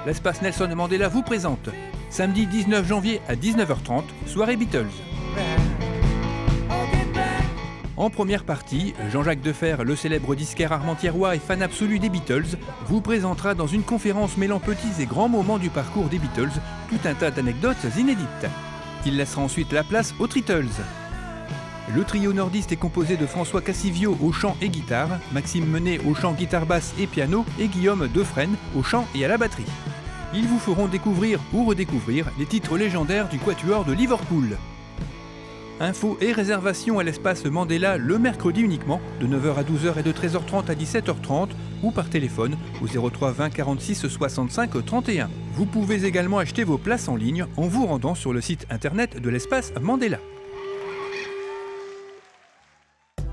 l'espace Nelson Mandela vous présente samedi 19 janvier à 19h30, soirée Beatles. En première partie, Jean-Jacques Defer, le célèbre disquaire armentiérois et fan absolu des Beatles, vous présentera dans une conférence mêlant petits et grands moments du parcours des Beatles tout un tas d'anecdotes inédites. Il laissera ensuite la place aux Treatles. Le trio nordiste est composé de François Cassivio au chant et guitare, Maxime Menet au chant, guitare basse et piano et Guillaume Defresne au chant et à la batterie. Ils vous feront découvrir ou redécouvrir les titres légendaires du Quatuor de Liverpool. Infos et réservations à l'espace Mandela le mercredi uniquement, de 9h à 12h et de 13h30 à 17h30 ou par téléphone au 03 20 46 65 31. Vous pouvez également acheter vos places en ligne en vous rendant sur le site internet de l'espace Mandela.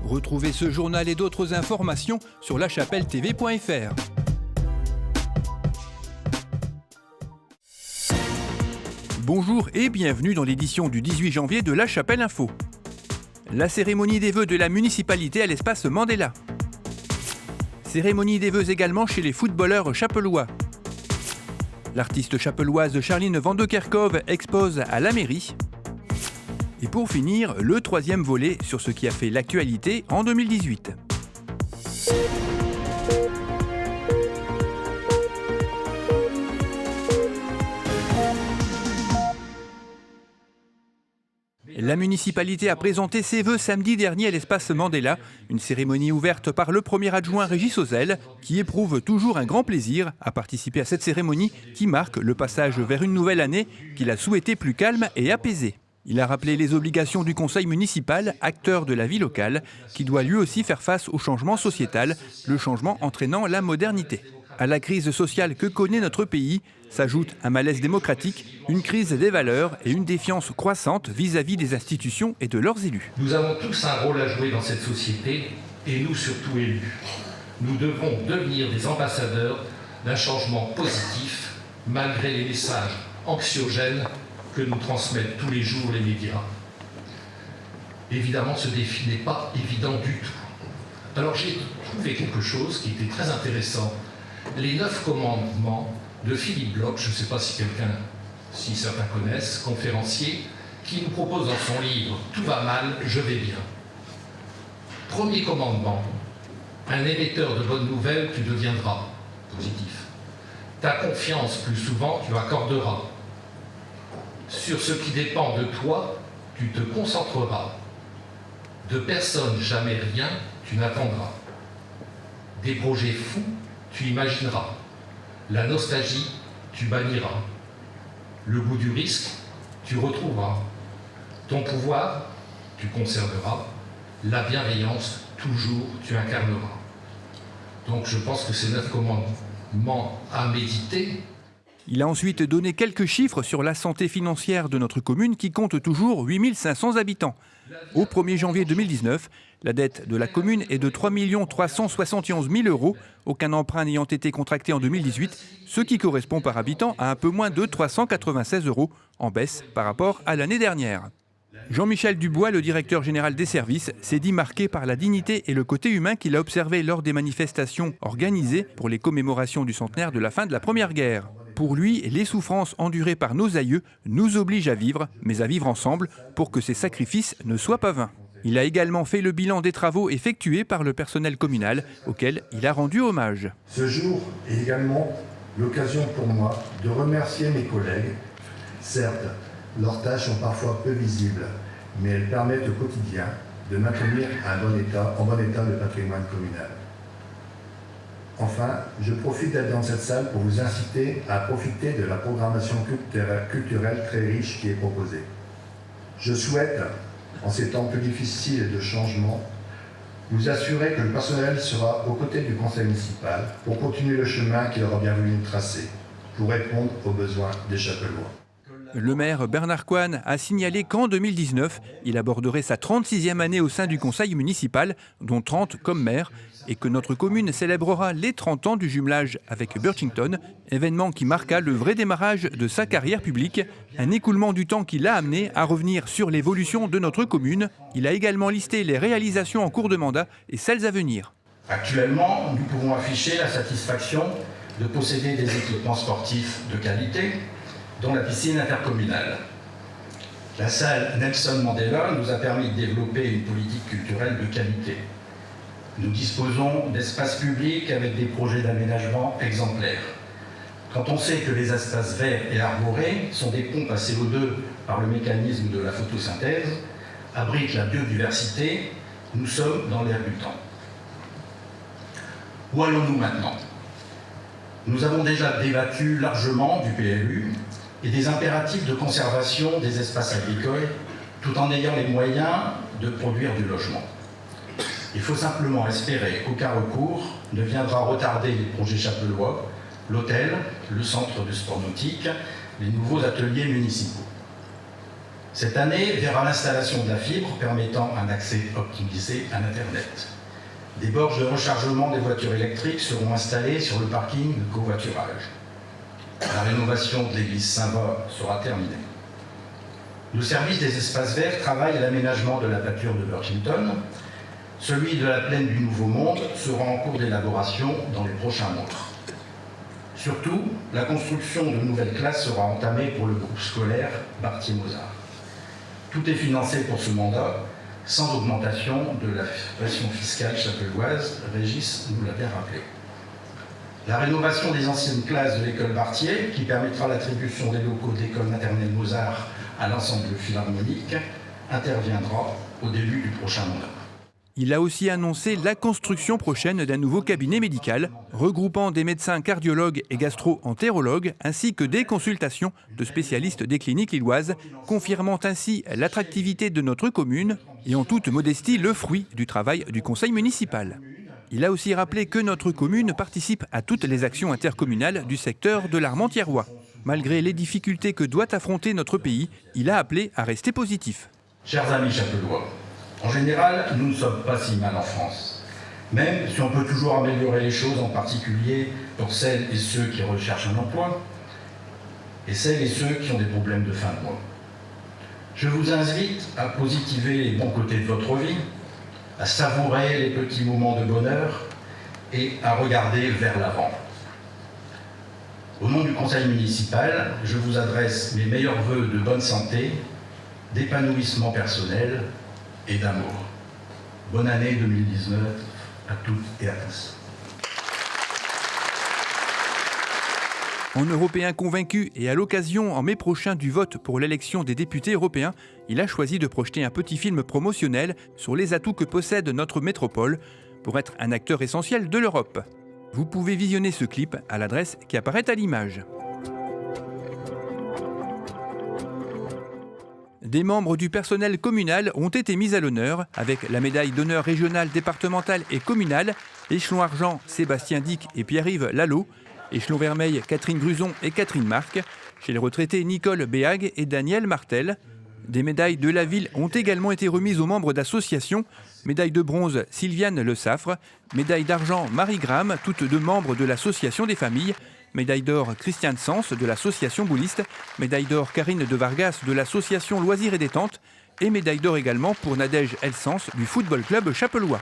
Retrouvez ce journal et d'autres informations sur lachapelle-tv.fr. Bonjour et bienvenue dans l'édition du 18 janvier de La Chapelle Info. La cérémonie des vœux de la municipalité à l'espace Mandela. Cérémonie des vœux également chez les footballeurs chapellois. L'artiste chapelloise Charline Van de Kerkhove expose à la mairie. Et pour finir, le troisième volet sur ce qui a fait l'actualité en 2018. La municipalité a présenté ses vœux samedi dernier à l'espace Mandela, une cérémonie ouverte par le premier adjoint Régis Ozel, qui éprouve toujours un grand plaisir à participer à cette cérémonie qui marque le passage vers une nouvelle année qu'il a souhaité plus calme et apaisée. Il a rappelé les obligations du conseil municipal, acteur de la vie locale, qui doit lui aussi faire face au changement sociétal, le changement entraînant la modernité. À la crise sociale que connaît notre pays s'ajoute un malaise démocratique, une crise des valeurs et une défiance croissante vis-à-vis des institutions et de leurs élus. Nous avons tous un rôle à jouer dans cette société, et nous surtout élus. Nous devons devenir des ambassadeurs d'un changement positif, malgré les messages anxiogènes que nous transmettent tous les jours les médias. Évidemment, ce défi n'est pas évident du tout. Alors j'ai trouvé quelque chose qui était très intéressant. Les 9 commandements de Philippe Bloch, je ne sais pas si certains connaissent, conférencier, qui nous propose dans son livre « Tout va mal, je vais bien ». Premier commandement, un émetteur de bonnes nouvelles, tu deviendras positif. Ta confiance, plus souvent, tu accorderas. Sur ce qui dépend de toi, tu te concentreras. De personne, jamais rien, tu n'attendras. Des projets fous, tu imagineras. La nostalgie, tu banniras. Le goût du risque, tu retrouveras. Ton pouvoir, tu conserveras. La bienveillance, toujours, tu incarneras. Donc je pense que ces 9 commandements à méditer. Il a ensuite donné quelques chiffres sur la santé financière de notre commune qui compte toujours 8500 habitants. Au 1er janvier 2019, la dette de la commune est de 3 371 000 €, aucun emprunt n'ayant été contracté en 2018, ce qui correspond par habitant à un peu moins de 396 €, en baisse par rapport à l'année dernière. Jean-Michel Dubois, le directeur général des services, s'est dit marqué par la dignité et le côté humain qu'il a observé lors des manifestations organisées pour les commémorations du centenaire de la fin de la Première Guerre. Pour lui, les souffrances endurées par nos aïeux nous obligent à vivre, mais à vivre ensemble, pour que ces sacrifices ne soient pas vains. Il a également fait le bilan des travaux effectués par le personnel communal, auquel il a rendu hommage. Ce jour est également l'occasion pour moi de remercier mes collègues. Certes, leurs tâches sont parfois peu visibles, mais elles permettent au quotidien de maintenir en bon état le patrimoine communal. Enfin, je profite d'être dans cette salle pour vous inciter à profiter de la programmation culturelle très riche qui est proposée. Je souhaite, en ces temps plus difficiles de changement, vous assurer que le personnel sera aux côtés du conseil municipal pour continuer le chemin qu'il aura bien voulu tracer, pour répondre aux besoins des Chapellois. Le maire Bernard Coine a signalé qu'en 2019, il aborderait sa 36e année au sein du conseil municipal, dont 30 comme maire, et que notre commune célébrera les 30 ans du jumelage avec Birchington, événement qui marqua le vrai démarrage de sa carrière publique, un écoulement du temps qui l'a amené à revenir sur l'évolution de notre commune. Il a également listé les réalisations en cours de mandat et celles à venir. Actuellement, nous pouvons afficher la satisfaction de posséder des équipements sportifs de qualité, dont la piscine intercommunale. La salle Nelson Mandela nous a permis de développer une politique culturelle de qualité. Nous disposons d'espaces publics avec des projets d'aménagement exemplaires. Quand on sait que les espaces verts et arborés sont des pompes à CO2 par le mécanisme de la photosynthèse, abritent la biodiversité, nous sommes dans l'air du temps. Où allons-nous maintenant ? Nous avons déjà débattu largement du PLU et des impératifs de conservation des espaces agricoles, tout en ayant les moyens de produire du logement. Il faut simplement espérer qu'aucun recours ne viendra retarder les projets chapellois, l'hôtel, le centre de sport nautique, les nouveaux ateliers municipaux. Cette année verra l'installation de la fibre permettant un accès optimisé à l'Internet. Des bornes de rechargement des voitures électriques seront installées sur le parking de covoiturage. La rénovation de l'église Saint-Va sera terminée. Le service des espaces verts travaille à l'aménagement de la pâture de Burkington. Celui de la plaine du Nouveau Monde sera en cours d'élaboration dans les prochains mois. Surtout, la construction de nouvelles classes sera entamée pour le groupe scolaire Barthier-Mozart. Tout est financé pour ce mandat, sans augmentation de la pression fiscale chapelloise, Régis nous l'avait rappelé. La rénovation des anciennes classes de l'école Barthier, qui permettra l'attribution des locaux de l'école maternelle Mozart à l'ensemble philharmonique, interviendra au début du prochain mandat. Il a aussi annoncé la construction prochaine d'un nouveau cabinet médical, regroupant des médecins cardiologues et gastro-entérologues, ainsi que des consultations de spécialistes des cliniques lilloises, confirmant ainsi l'attractivité de notre commune et en toute modestie le fruit du travail du conseil municipal. Il a aussi rappelé que notre commune participe à toutes les actions intercommunales du secteur de l'Armentiérois. Malgré les difficultés que doit affronter notre pays, il a appelé à rester positif. Chers amis chapellois, en général, nous ne sommes pas si mal en France. Même si on peut toujours améliorer les choses, en particulier pour celles et ceux qui recherchent un emploi et celles et ceux qui ont des problèmes de fin de mois. Je vous invite à positiver les bons côtés de votre vie, à savourer les petits moments de bonheur et à regarder vers l'avant. Au nom du conseil municipal, je vous adresse mes meilleurs vœux de bonne santé, d'épanouissement personnel et d'amour. Bonne année 2019 à toutes et à tous. En Européen convaincu et à l'occasion en mai prochain du vote pour l'élection des députés européens, il a choisi de projeter un petit film promotionnel sur les atouts que possède notre métropole pour être un acteur essentiel de l'Europe. Vous pouvez visionner ce clip à l'adresse qui apparaît à l'image. Des membres du personnel communal ont été mis à l'honneur avec la médaille d'honneur régionale, départementale et communale, échelon argent Sébastien Dick et Pierre-Yves Lallot, échelon vermeil Catherine Gruson et Catherine Marc, chez les retraités Nicole Béag et Daniel Martel. Des médailles de la ville ont également été remises aux membres d'associations, médaille de bronze Sylviane Le Saffre, médaille d'argent Marie Graham, toutes deux membres de l'association des familles, médaille d'or Christiane Sens de l'association Bouliste, médaille d'or Karine de Vargas de l'association Loisirs et Détente et médaille d'or également pour Nadège Elsens du football club chapellois.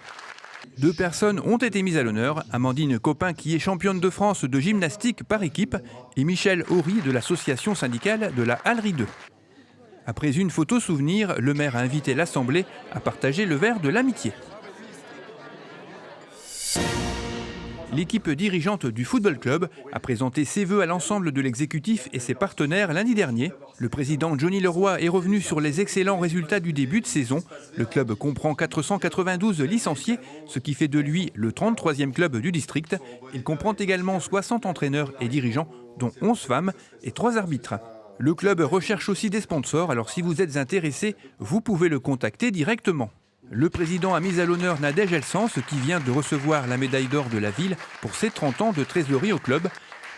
2 personnes ont été mises à l'honneur, Amandine Copin qui est championne de France de gymnastique par équipe et Michel Horry de l'association syndicale de la Hallerie 2. Après une photo souvenir, le maire a invité l'Assemblée à partager le verre de l'amitié. L'équipe dirigeante du football club a présenté ses vœux à l'ensemble de l'exécutif et ses partenaires lundi dernier. Le président Johnny Leroy est revenu sur les excellents résultats du début de saison. Le club comprend 492 licenciés, ce qui fait de lui le 33e club du district. Il comprend également 60 entraîneurs et dirigeants, dont 11 femmes et 3 arbitres. Le club recherche aussi des sponsors, alors si vous êtes intéressé, vous pouvez le contacter directement. Le président a mis à l'honneur Nadège Elsens, qui vient de recevoir la médaille d'or de la ville pour ses 30 ans de trésorerie au club,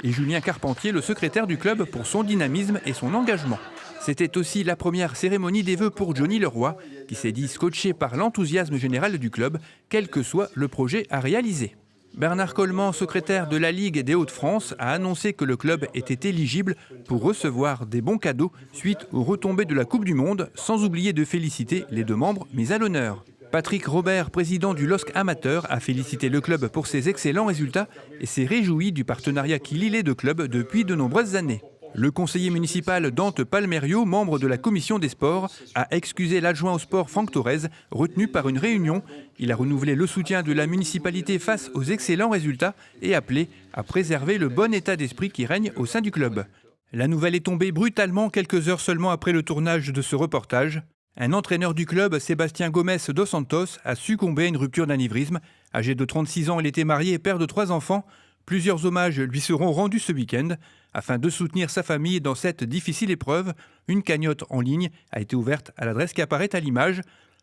et Julien Carpentier, le secrétaire du club, pour son dynamisme et son engagement. C'était aussi la première cérémonie des vœux pour Johnny Leroy, qui s'est dit scotché par l'enthousiasme général du club, quel que soit le projet à réaliser. Bernard Coleman, secrétaire de la Ligue des Hauts-de-France, a annoncé que le club était éligible pour recevoir des bons cadeaux suite aux retombées de la Coupe du Monde, sans oublier de féliciter les 2 membres mis à l'honneur. Patrick Robert, président du LOSC amateur, a félicité le club pour ses excellents résultats et s'est réjoui du partenariat qui lie les deux clubs depuis de nombreuses années. Le conseiller municipal Dante Palmerio, membre de la commission des sports, a excusé l'adjoint au sport Franck Torres, retenu par une réunion. Il a renouvelé le soutien de la municipalité face aux excellents résultats et appelé à préserver le bon état d'esprit qui règne au sein du club. La nouvelle est tombée brutalement quelques heures seulement après le tournage de ce reportage. Un entraîneur du club, Sébastien Gomes dos Santos, a succombé à une rupture d'anévrisme. Âgé de 36 ans, il était marié et père de 3 enfants. Plusieurs hommages lui seront rendus ce week-end. Afin de soutenir sa famille dans cette difficile épreuve, une cagnotte en ligne a été ouverte à l'adresse qui apparaît à l'image.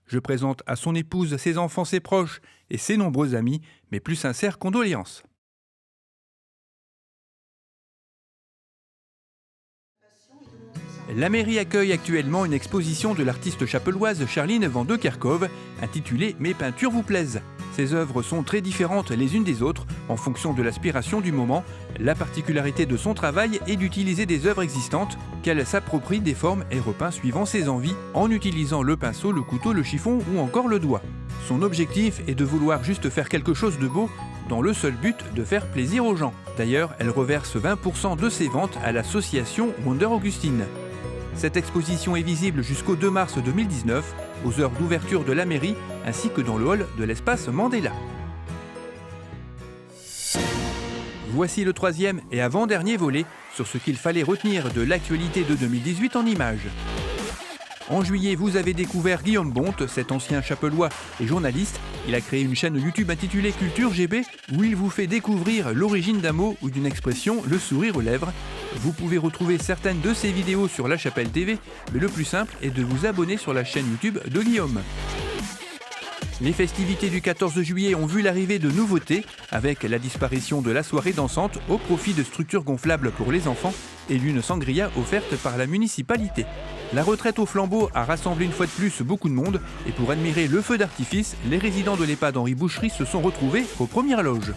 Je présente à son épouse, ses enfants, ses proches et ses nombreux amis mes plus sincères condoléances. La mairie accueille actuellement une exposition de l'artiste chapelloise Charline van de Kerkhove intitulée « Mes peintures vous plaisent ». Ces œuvres sont très différentes les unes des autres en fonction de l'aspiration du moment. La particularité de son travail est d'utiliser des œuvres existantes qu'elle s'approprie des formes et repeint suivant ses envies en utilisant le pinceau, le couteau, le chiffon ou encore le doigt. Son objectif est de vouloir juste faire quelque chose de beau dans le seul but de faire plaisir aux gens. D'ailleurs, elle reverse 20% de ses ventes à l'association Wonder Augustine. Cette exposition est visible jusqu'au 2 mars 2019, aux heures d'ouverture de la mairie, ainsi que dans le hall de l'espace Mandela. Voici le 3e et avant-dernier volet sur ce qu'il fallait retenir de l'actualité de 2018 en images. En juillet, vous avez découvert Guillaume Bonte, cet ancien chapellois et journaliste. Il a créé une chaîne YouTube intitulée Culture GB où il vous fait découvrir l'origine d'un mot ou d'une expression, le sourire aux lèvres. Vous pouvez retrouver certaines de ses vidéos sur La Chapelle TV, mais le plus simple est de vous abonner sur la chaîne YouTube de Guillaume. Les festivités du 14 juillet ont vu l'arrivée de nouveautés, avec la disparition de la soirée dansante au profit de structures gonflables pour les enfants et d'une sangria offerte par la municipalité. La retraite au flambeau a rassemblé une fois de plus beaucoup de monde et pour admirer le feu d'artifice, les résidents de l'EHPAD Henri Boucherie se sont retrouvés aux premières loges.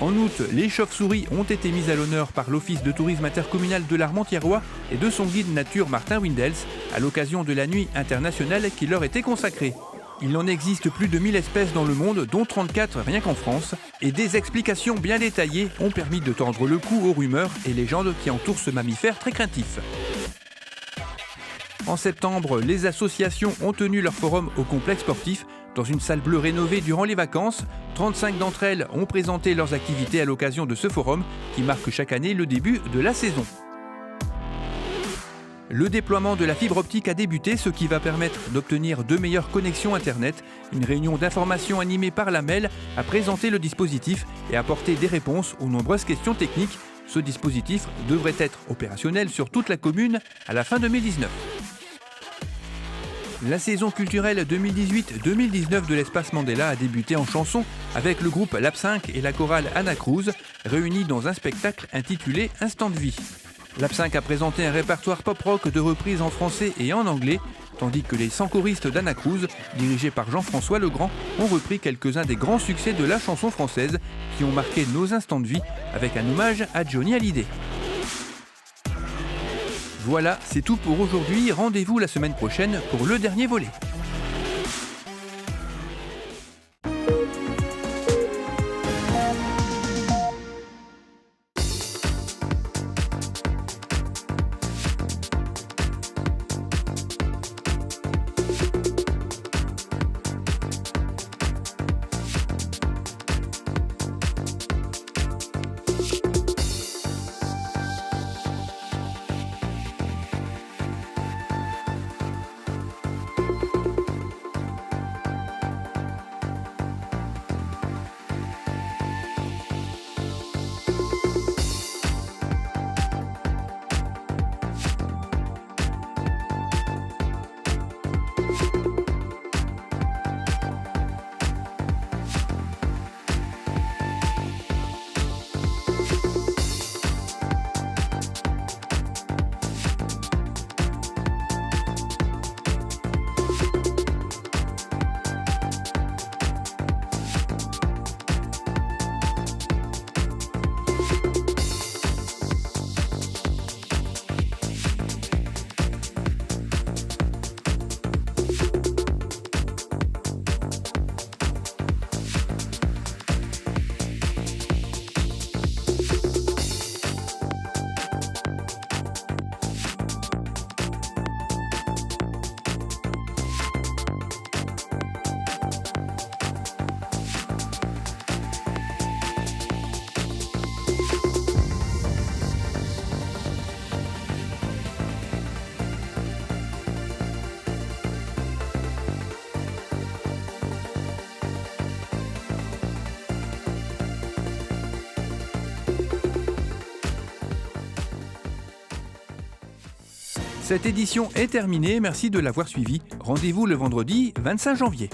En août, les chauves-souris ont été mises à l'honneur par l'Office de tourisme intercommunal de l'Armentiérois et de son guide nature Martin Windels à l'occasion de la nuit internationale qui leur était consacrée. Il en existe plus de 1000 espèces dans le monde, dont 34 rien qu'en France, et des explications bien détaillées ont permis de tordre le cou aux rumeurs et légendes qui entourent ce mammifère très craintif. En septembre, les associations ont tenu leur forum au complexe sportif dans une salle bleue rénovée durant les vacances. 35 d'entre elles ont présenté leurs activités à l'occasion de ce forum qui marque chaque année le début de la saison. Le déploiement de la fibre optique a débuté, ce qui va permettre d'obtenir de meilleures connexions Internet. Une réunion d'information animée par l'AMEL a présenté le dispositif et apporté des réponses aux nombreuses questions techniques. Ce dispositif devrait être opérationnel sur toute la commune à la fin 2019. La saison culturelle 2018-2019 de l'espace Mandela a débuté en chanson avec le groupe L'Absinthe et la chorale Anna Cruz, réunis dans un spectacle intitulé Instant de vie. L'Absinthe a présenté un répertoire pop-rock de reprises en français et en anglais, tandis que les 100 choristes d'Anna Cruz, dirigés par Jean-François Legrand, ont repris quelques-uns des grands succès de la chanson française qui ont marqué nos instants de vie avec un hommage à Johnny Hallyday. Voilà, c'est tout pour aujourd'hui. Rendez-vous la semaine prochaine pour le dernier volet. Cette édition est terminée, merci de l'avoir suivie. Rendez-vous le vendredi 25 janvier.